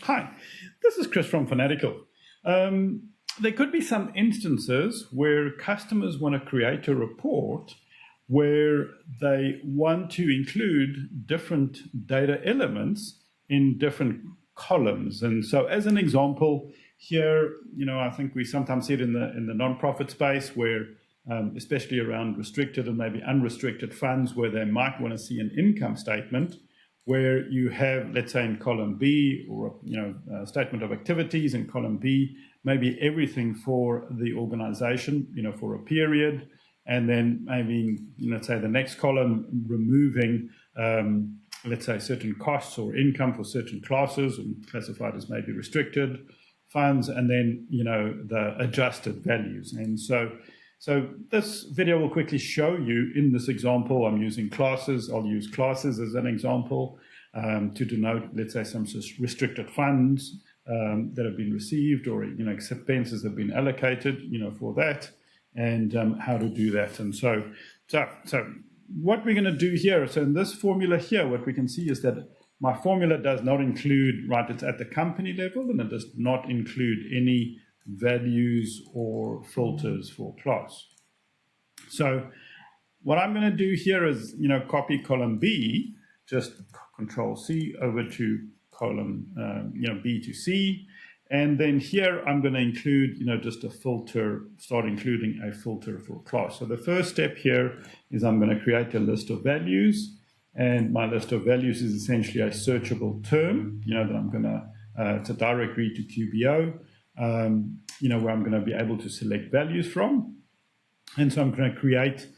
Hi, this is Chris from Fanatical. There could be some instances where customers want to create a report where they want to include different data elements in different columns. And so as an example here, I think we sometimes see it in the nonprofit space where especially around restricted and maybe unrestricted funds, where they might want to see an income statement where you have, let's say in column B, or a statement of activities in column B, maybe everything for the organization, for a period, and then maybe, let's say the next column removing, let's say certain costs or income for certain classes and classified as maybe restricted funds, and then, the adjusted values. And so this video will quickly show you in this example, I'm using classes. I'll use classes as an example to denote, let's say, some restricted funds that have been received, or, expenses have been allocated, for that, and how to do that. And so what we're going to do here, so in this formula here, what we can see is that my formula does not include, right, it's at the company level, and it does not include any values or filters for class. So what I'm going to do here is, copy column B, just Control C over to column, B to C. And then here I'm going to include, just a filter, start including a filter for class. So the first step here is I'm going to create a list of values. And my list of values is essentially a searchable term, that I'm going to, it's a direct read to QBO. Where I'm going to be able to select values from. And so I'm going to create,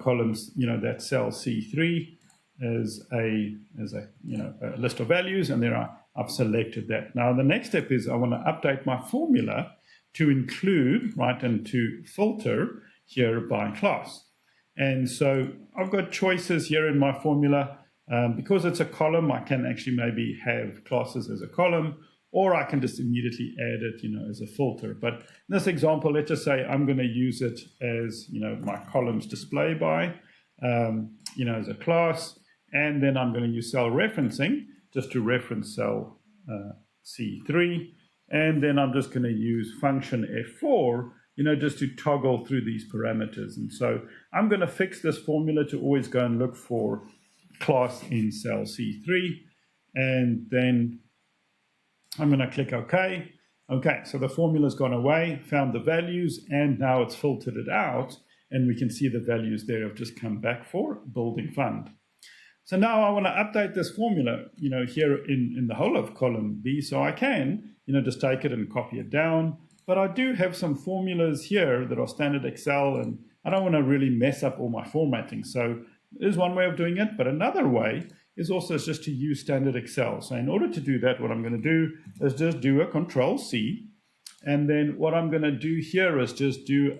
columns, that cell C3 as a list of values, and there I've selected that. Now the next step is I want to update my formula to include, right, and to filter here by class. And so I've got choices here in my formula. Because it's a column, I can actually maybe have classes as a column, or I can just immediately add it, as a filter. But in this example, let's just say I'm going to use it as, my columns display by, as a class. And then I'm going to use cell referencing just to reference cell C3. And then I'm just going to use function F4, just to toggle through these parameters. And so I'm going to fix this formula to always go and look for class in cell C3. And then I'm going to click OK. Okay, so the formula's gone away, found the values, and now it's filtered it out, and we can see the values there have just come back for building fund. So now I want to update this formula, here in the whole of column B, so I can, just take it and copy it down. But I do have some formulas here that are standard Excel, and I don't want to really mess up all my formatting. So there's one way of doing it, but another way is also just to use standard Excel. So in order to do that, what I'm going to do is just do a Control C. And then what I'm going to do here is just do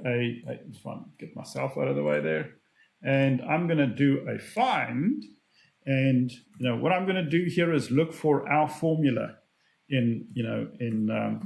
get myself out of the way there. And I'm going to do a find. And, what I'm going to do here is look for our formula in the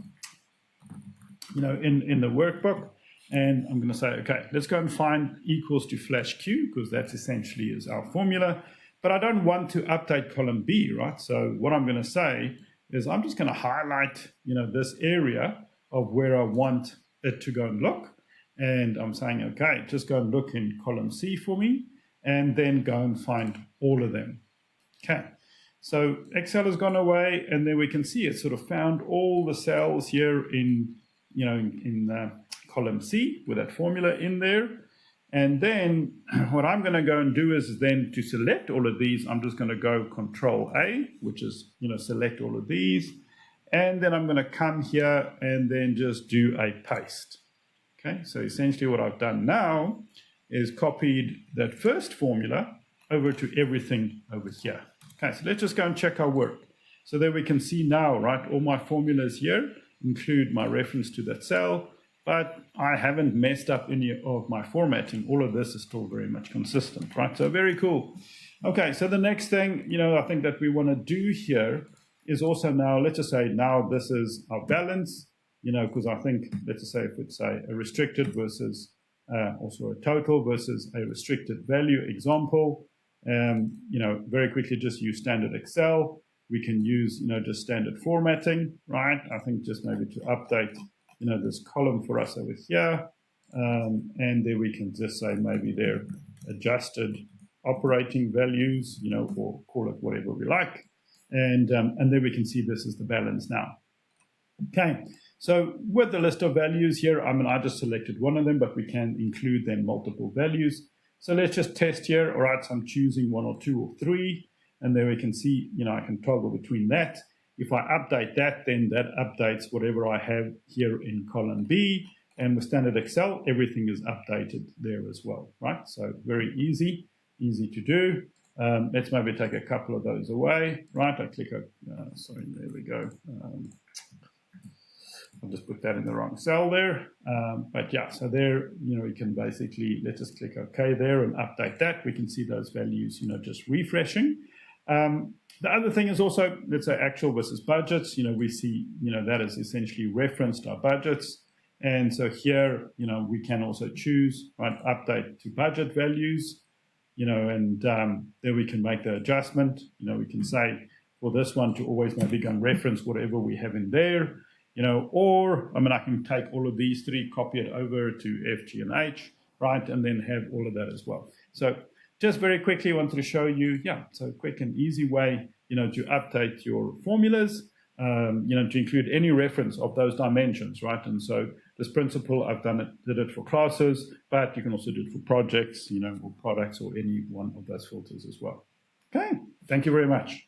workbook. And I'm going to say, okay, let's go and find equals to flash Q, because that's essentially is our formula. But I don't want to update column B, right? So what I'm going to say is I'm just going to highlight, this area of where I want it to go and look. And I'm saying, okay, just go and look in column C for me, and then go and find all of them. Okay, so Excel has gone away, and then we can see it sort of found all the cells here in column C with that formula in there. And then what I'm going to go and do is then to select all of these, I'm just going to go Control A, which is, select all of these. And then I'm going to come here and then just do a paste. Okay, so essentially what I've done now is copied that first formula over to everything over here. Okay, so let's just go and check our work. So there we can see now, right, all my formulas here include my reference to that cell, but I haven't messed up any of my formatting. All of this is still very much consistent, right? So very cool. Okay, so the next thing, I think that we want to do here is also now, let's just say now this is our balance, because I think, let's just say if it's a restricted versus also a total versus a restricted value example, very quickly just use standard Excel. we can use, just standard formatting, right? I think just maybe to update, this column for us over here. And there we can just say maybe they're adjusted operating values, or call it whatever we like. And then we can see this is the balance now. Okay, so with the list of values here, I just selected one of them, but we can include then multiple values. So let's just test here. All right, so I'm choosing 1 or 2 or 3, and there we can see, I can toggle between that. If I update that, then that updates whatever I have here in column B. And with standard Excel, everything is updated there as well, right? So very easy to do. Let's maybe take a couple of those away, right? I click, sorry, there we go. I'll just put that in the wrong cell there. But yeah, so there, you can basically, let's just click OK there and update that. We can see those values, just refreshing. The other thing is also, let's say actual versus budgets. We see, that is essentially referenced our budgets. And so here, we can also choose, right, update to budget values, and there we can make the adjustment. We can say for this one to always maybe go and reference whatever we have in there, or, I can take all of these 3, copy it over to F, G, and H, right, and then have all of that as well. So just very quickly wanted to show you, so quick and easy way, to update your formulas, to include any reference of those dimensions, right? And so this principle, I've did it for classes, but you can also do it for projects, or products, or any one of those filters as well. Okay, thank you very much.